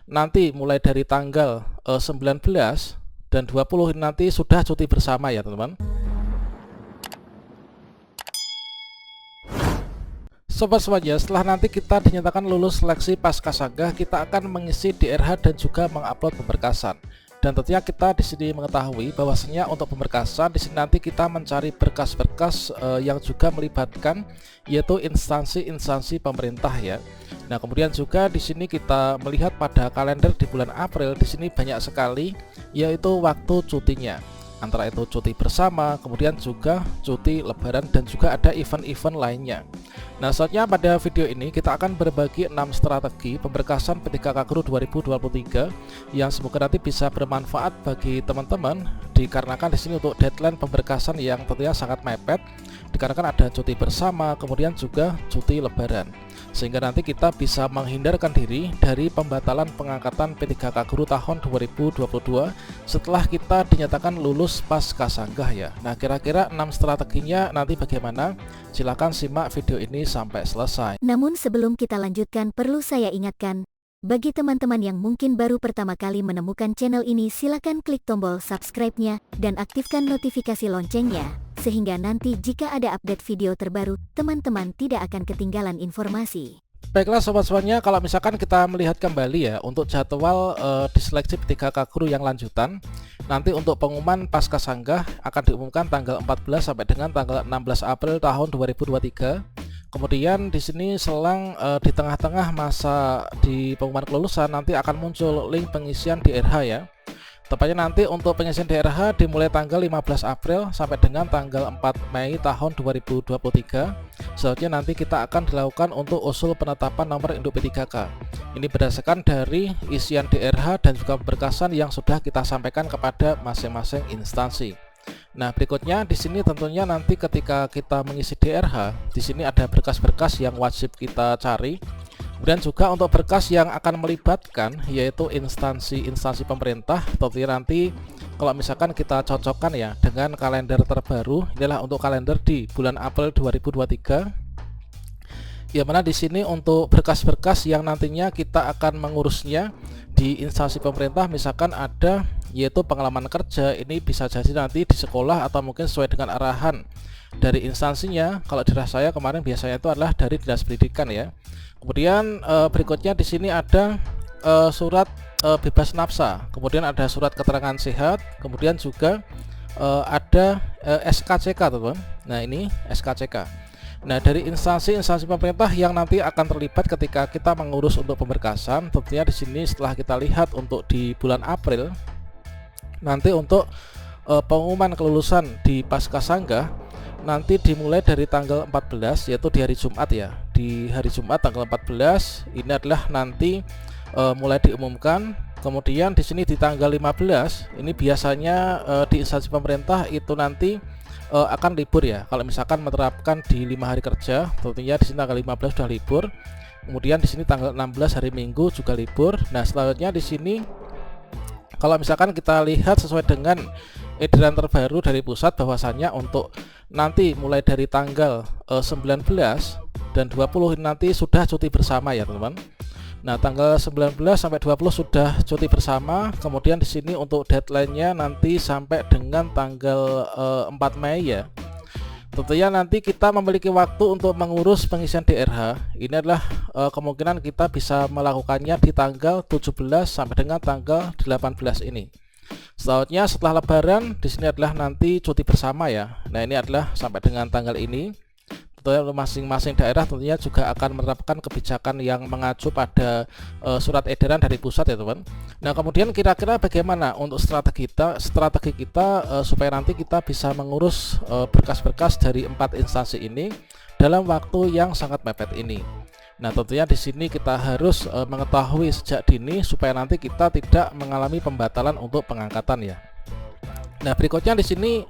nanti mulai dari tanggal 19 dan 20 ini nanti sudah cuti bersama ya teman-teman. Sobat semuanya, setelah nanti kita dinyatakan lulus seleksi Paskasangga, kita akan mengisi DRH dan juga mengupload pemberkasan. Dan tentunya kita di sini mengetahui bahwasanya untuk pemberkasan di sini nanti kita mencari berkas-berkas yang juga melibatkan yaitu instansi-instansi pemerintah ya. Nah, kemudian juga di sini kita melihat pada kalender di bulan April di sini banyak sekali yaitu waktu cutinya. Antara itu cuti bersama, kemudian juga cuti lebaran dan juga ada event-event lainnya. Nah, saatnya pada video ini kita akan berbagi 6 strategi pemberkasan P3K Guru 2023 yang semoga nanti bisa bermanfaat bagi teman-teman, dikarenakan di sini untuk deadline pemberkasan yang tentunya sangat mepet dikarenakan ada cuti bersama, kemudian juga cuti lebaran. Sehingga nanti kita bisa menghindarkan diri dari pembatalan pengangkatan P3K Guru tahun 2022 setelah kita dinyatakan lulus Paskasangga ya. Nah, kira-kira 6 strateginya nanti bagaimana? Silahkan simak video ini sampai selesai. Namun sebelum kita lanjutkan, perlu saya ingatkan, bagi teman-teman yang mungkin baru pertama kali menemukan channel ini, silakan klik tombol subscribe-nya dan aktifkan notifikasi loncengnya, sehingga nanti jika ada update video terbaru, teman-teman tidak akan ketinggalan informasi. Baiklah sobat semuanya, kalau misalkan kita melihat kembali ya untuk jadwal diseleksi P3K Guru yang lanjutan, nanti untuk pengumuman Paskasangga akan diumumkan tanggal 14 sampai dengan tanggal 16 April tahun 2023. Kemudian di sini selang di tengah-tengah masa di pengumuman kelulusan nanti akan muncul link pengisian DRH ya. Tepatnya nanti untuk pengisian DRH dimulai tanggal 15 April sampai dengan tanggal 4 Mei tahun 2023. Selanjutnya nanti kita akan dilakukan untuk usul penetapan nomor induk P3K. Ini berdasarkan dari isian DRH dan juga pemberkasan yang sudah kita sampaikan kepada masing-masing instansi. Nah, berikutnya di sini tentunya nanti ketika kita mengisi DRH, di sini ada berkas-berkas yang wajib kita cari. Kemudian juga untuk berkas yang akan melibatkan yaitu instansi-instansi pemerintah, tentunya nanti kalau misalkan kita cocokkan ya dengan kalender terbaru, inilah untuk kalender di bulan April 2023. Yang mana di sini untuk berkas-berkas yang nantinya kita akan mengurusnya di instansi pemerintah, misalkan ada yaitu pengalaman kerja, ini bisa jadi nanti di sekolah atau mungkin sesuai dengan arahan dari instansinya. Kalau di saya kemarin biasanya itu adalah dari Dinas Pendidikan ya. Kemudian berikutnya di sini ada surat bebas nafsa, kemudian ada surat keterangan sehat, kemudian juga ada SKCK teman-teman. Nah, ini SKCK. Nah, dari instansi-instansi pemerintah yang nanti akan terlibat ketika kita mengurus untuk pemberkasan, tentunya di sini setelah kita lihat untuk di bulan April nanti untuk pengumuman kelulusan di Paskasangga nanti dimulai dari tanggal 14 yaitu di hari Jumat ya. Di hari Jumat tanggal 14 ini adalah nanti mulai diumumkan. Kemudian di sini di tanggal 15 ini biasanya di instansi pemerintah itu nanti akan libur ya. Kalau misalkan menerapkan di 5 hari kerja, tentunya di sini tanggal 15 sudah libur. Kemudian di sini tanggal 16 hari Minggu juga libur. Nah, selanjutnya di sini kalau misalkan kita lihat sesuai dengan edaran terbaru dari pusat bahwasannya untuk nanti mulai dari tanggal 19 dan 20 nanti sudah cuti bersama ya teman-teman. Nah, tanggal 19 sampai 20 sudah cuti bersama. Kemudian di sini untuk deadline-nya nanti sampai dengan tanggal 4 Mei ya. Tentunya nanti kita memiliki waktu untuk mengurus pengisian DRH. Ini adalah kemungkinan kita bisa melakukannya di tanggal 17 sampai dengan tanggal 18 ini. Selanjutnya setelah lebaran di sini adalah nanti cuti bersama ya. Nah, ini adalah sampai dengan tanggal ini. Tentunya masing-masing daerah tentunya juga akan menerapkan kebijakan yang mengacu pada surat edaran dari pusat ya teman. Nah, kemudian kira-kira bagaimana untuk strategi kita supaya nanti kita bisa mengurus berkas-berkas dari 4 instansi ini dalam waktu yang sangat mepet ini. Nah, tentunya di sini kita harus mengetahui sejak dini supaya nanti kita tidak mengalami pembatalan untuk pengangkatan ya. Nah, berikutnya di sini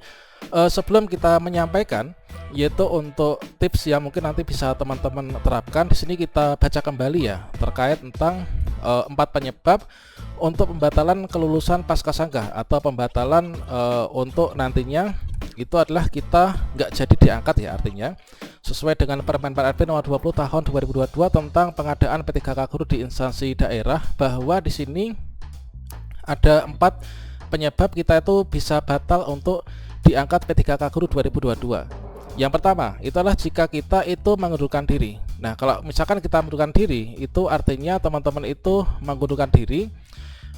sebelum kita menyampaikan yaitu untuk tips yang mungkin nanti bisa teman-teman terapkan, di sini kita baca kembali ya terkait tentang 4 penyebab untuk pembatalan kelulusan Paskasangga atau pembatalan untuk nantinya itu adalah kita nggak jadi diangkat ya. Artinya sesuai dengan Permen RP nomor 20 tahun 2022 tentang pengadaan P3K guru di instansi daerah, bahwa di sini ada 4 penyebab kita itu bisa batal untuk diangkat P3K guru 2022. Yang pertama, itu adalah jika kita itu mengundurkan diri. Nah, kalau misalkan kita mengundurkan diri, itu artinya teman-teman itu mengundurkan diri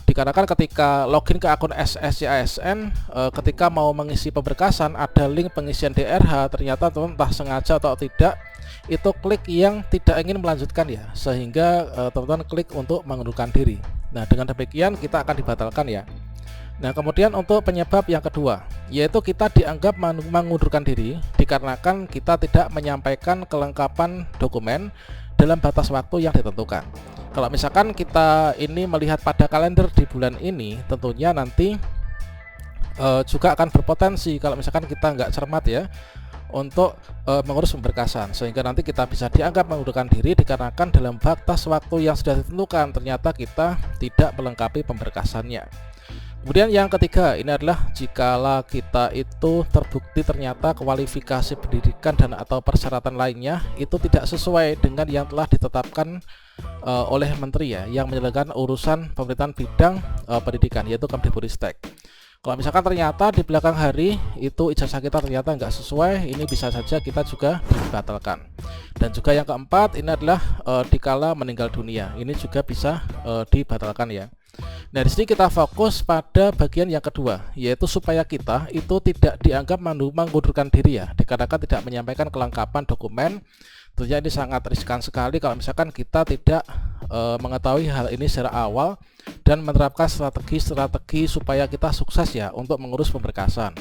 dikarenakan ketika login ke akun SSCASN, ketika mau mengisi pemberkasan ada link pengisian DRH, ternyata teman entah sengaja atau tidak itu klik yang tidak ingin melanjutkan ya, sehingga teman-teman klik untuk mengundurkan diri. Nah, dengan demikian kita akan dibatalkan ya. Nah, kemudian untuk penyebab yang kedua, yaitu kita dianggap mengundurkan diri dikarenakan kita tidak menyampaikan kelengkapan dokumen dalam batas waktu yang ditentukan. Kalau misalkan kita ini melihat pada kalender di bulan ini, tentunya nanti juga akan berpotensi kalau misalkan kita nggak cermat ya untuk mengurus pemberkasan, sehingga nanti kita bisa dianggap mengundurkan diri dikarenakan dalam batas waktu yang sudah ditentukan ternyata kita tidak melengkapi pemberkasannya. Kemudian yang ketiga, ini adalah jikalau kita itu terbukti ternyata kualifikasi pendidikan dan atau persyaratan lainnya itu tidak sesuai dengan yang telah ditetapkan oleh menteri ya, yang menyelenggarakan urusan pemerintahan bidang pendidikan, yaitu Kemdikbudristek. Kalau misalkan ternyata di belakang hari itu ijazah kita ternyata nggak sesuai, ini bisa saja kita juga dibatalkan. Dan juga yang keempat, ini adalah dikala meninggal dunia, ini juga bisa dibatalkan ya. Nah, di sini kita fokus pada bagian yang kedua, yaitu supaya kita itu tidak dianggap mengundurkan diri ya, dikarenakan tidak menyampaikan kelengkapan dokumen. Tentunya ini sangat riskan sekali kalau misalkan kita tidak mengetahui hal ini secara awal dan menerapkan strategi supaya kita sukses ya untuk mengurus pemberkasan.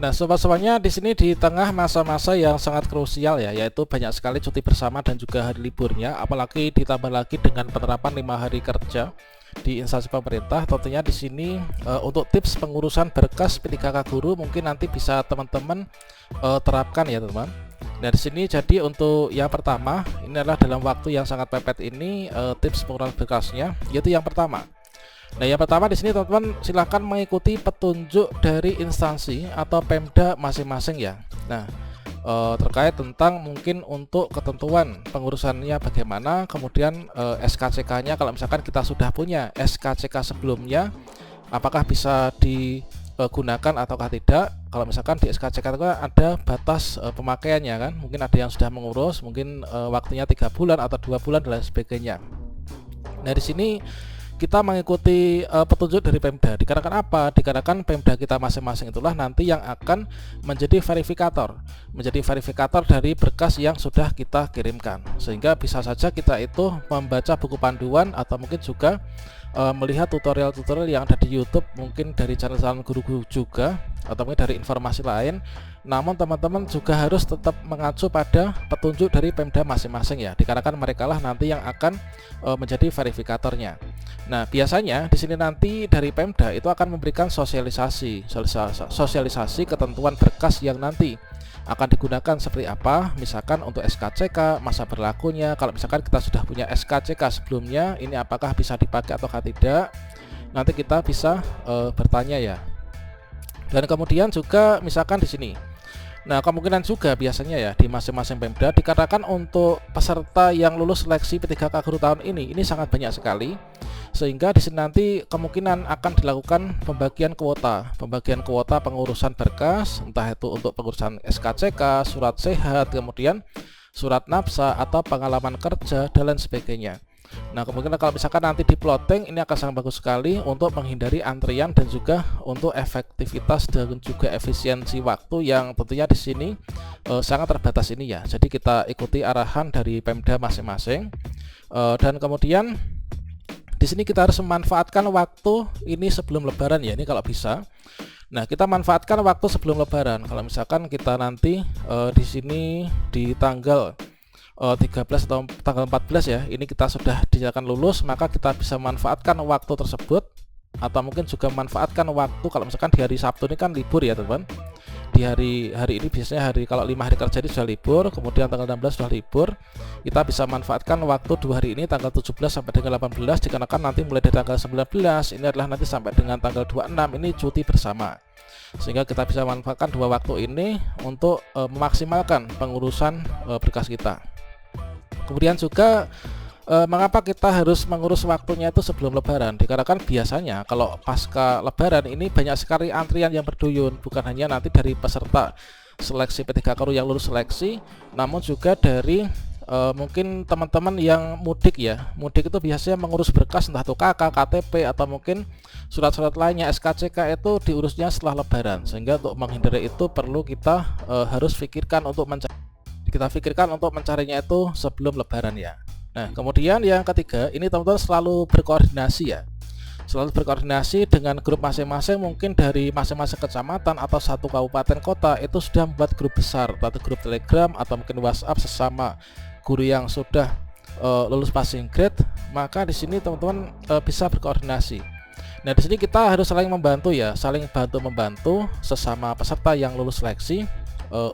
Nah, sobat-sobatnya di sini di tengah masa-masa yang sangat krusial ya, yaitu banyak sekali cuti bersama dan juga hari liburnya, apalagi ditambah lagi dengan penerapan 5 hari kerja di instansi pemerintah. Tentunya di sini untuk tips pengurusan berkas P3K guru mungkin nanti bisa teman-teman terapkan ya teman. Nah, di sini jadi untuk yang pertama, ini adalah dalam waktu yang sangat mepet ini tips pengurusan berkasnya, yaitu yang pertama. Nah, yang pertama di sini teman-teman silahkan mengikuti petunjuk dari instansi atau Pemda masing-masing ya. Nah, terkait tentang mungkin untuk ketentuan pengurusannya bagaimana, kemudian SKCK-nya kalau misalkan kita sudah punya SKCK sebelumnya, apakah bisa digunakan ataukah tidak. Kalau misalkan di SKCK itu ada batas pemakaiannya kan, mungkin ada yang sudah mengurus, mungkin waktunya 3 bulan atau 2 bulan dan lain sebagainya. Nah, di sini kita mengikuti petunjuk dari Pemda. Dikarenakan apa? Dikarenakan Pemda kita masing-masing itulah nanti yang akan menjadi verifikator dari berkas yang sudah kita kirimkan. Sehingga bisa saja kita itu membaca buku panduan atau mungkin juga melihat tutorial-tutorial yang ada di YouTube, mungkin dari channel-channel guru-guru juga, atau mungkin dari informasi lain. Namun teman-teman juga harus tetap mengacu pada petunjuk dari Pemda masing-masing ya, dikarenakan mereka lah nanti yang akan menjadi verifikatornya. Nah, biasanya di sini nanti dari Pemda itu akan memberikan sosialisasi ketentuan berkas yang nanti akan digunakan seperti apa, misalkan untuk SKCK, masa berlakunya. Kalau misalkan kita sudah punya SKCK sebelumnya, ini apakah bisa dipakai atau tidak, nanti kita bisa bertanya ya. Dan kemudian juga misalkan di sini, nah kemungkinan juga biasanya ya di masing-masing Pemda dikatakan untuk peserta yang lulus seleksi P3K guru tahun ini sangat banyak sekali, sehingga di sini nanti kemungkinan akan dilakukan pembagian kuota pengurusan berkas, entah itu untuk pengurusan SKCK, surat sehat, kemudian surat nafsa atau pengalaman kerja dan lain sebagainya. Nah, kemungkinan kalau misalkan nanti di plotting ini akan sangat bagus sekali untuk menghindari antrian dan juga untuk efektivitas dan juga efisiensi waktu yang tentunya di sini sangat terbatas ini ya. Jadi kita ikuti arahan dari Pemda masing-masing, dan kemudian di sini kita harus memanfaatkan waktu ini sebelum Lebaran ya, ini kalau bisa. Nah, kita manfaatkan waktu sebelum Lebaran. Kalau misalkan kita nanti di sini di tanggal 13 atau tanggal 14 ya, ini kita sudah dinyatakan lulus, maka kita bisa manfaatkan waktu tersebut, atau mungkin juga manfaatkan waktu kalau misalkan di hari Sabtu ini kan libur ya teman. di hari ini biasanya kalau 5 hari kerja ini sudah libur, kemudian tanggal 16 sudah libur, kita bisa manfaatkan waktu 2 hari ini tanggal 17 sampai dengan 18, dikarenakan nanti mulai dari tanggal 19 ini adalah nanti sampai dengan tanggal 26 ini cuti bersama, sehingga kita bisa manfaatkan 2 waktu ini untuk memaksimalkan pengurusan berkas kita. Kemudian juga mengapa kita harus mengurus waktunya itu sebelum lebaran? Dikarenakan biasanya kalau pasca lebaran ini banyak sekali antrian yang berduyun, bukan hanya nanti dari peserta seleksi P3K Guru yang lulus seleksi, namun juga dari mungkin teman-teman yang mudik ya. Mudik itu biasanya mengurus berkas entah itu KK, KTP atau mungkin surat-surat lainnya SKCK itu diurusnya setelah lebaran, sehingga untuk menghindari itu perlu kita harus pikirkan untuk mencarinya itu sebelum lebaran ya. Nah, kemudian yang ketiga, ini teman-teman selalu berkoordinasi ya. Selalu berkoordinasi dengan grup masing-masing, mungkin dari masing-masing kecamatan atau satu kabupaten kota itu sudah membuat grup besar, atau grup Telegram atau mungkin WhatsApp sesama guru yang sudah lulus passing grade. Maka di sini teman-teman bisa berkoordinasi. Nah, di sini kita harus saling membantu ya, saling bantu-membantu sesama peserta yang lulus seleksi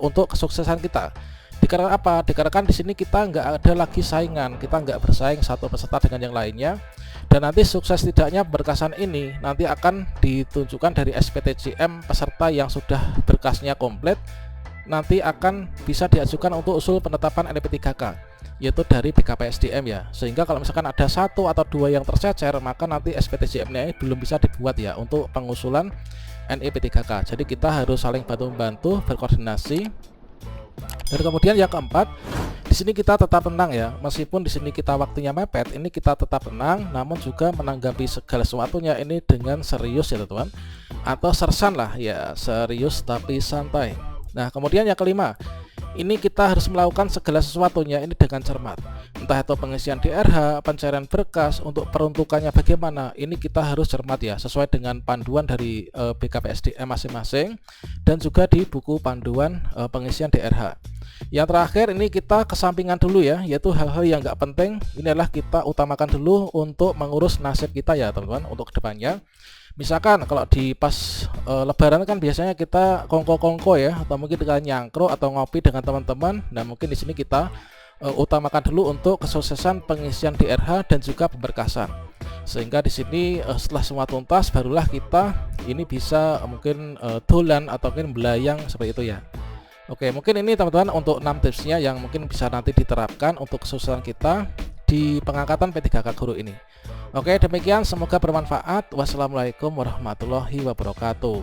untuk kesuksesan kita. Dikarenakan apa? Dikarenakan di sini kita nggak ada lagi saingan, kita nggak bersaing satu peserta dengan yang lainnya, dan nanti sukses tidaknya berkasan ini nanti akan ditunjukkan dari SPTJM peserta yang sudah berkasnya komplit, nanti akan bisa diajukan untuk usul penetapan NIP3K, yaitu dari BKPSDM ya. Sehingga kalau misalkan ada 1 atau 2 yang tercecer, maka nanti SPTJM-nya belum bisa dibuat ya untuk pengusulan NIP3K. Jadi kita harus saling bantu-membantu, berkoordinasi. Dan kemudian yang keempat, di sini kita tetap tenang ya, meskipun di sini kita waktunya mepet, ini kita tetap tenang, namun juga menanggapi segala sesuatunya ini dengan serius ya teman-teman, atau sersan lah ya, serius tapi santai. Nah, kemudian yang kelima, ini kita harus melakukan segala sesuatunya ini dengan cermat, entah itu pengisian DRH, pencairan berkas, untuk peruntukannya bagaimana, ini kita harus cermat ya, sesuai dengan panduan dari BKPSDM masing-masing dan juga di buku panduan pengisian DRH. Yang terakhir ini kita kesampingan dulu ya, yaitu hal-hal yang nggak penting ini adalah kita utamakan dulu untuk mengurus nasib kita ya teman-teman untuk kedepannya. Misalkan kalau di pas lebaran kan biasanya kita kongko-kongko ya, atau mungkin dengan nyangkro atau ngopi dengan teman-teman. Nah, mungkin di sini kita utamakan dulu untuk kesuksesan pengisian DRH dan juga pemberkasan. Sehingga di sini setelah semua tuntas barulah kita ini bisa mungkin dolan atau mungkin belayang seperti itu ya. Oke, mungkin ini teman-teman untuk 6 tipsnya yang mungkin bisa nanti diterapkan untuk kesuksesan kita di pengangkatan P3K Guru ini. Oke, demikian, semoga bermanfaat. Wassalamualaikum warahmatullahi wabarakatuh.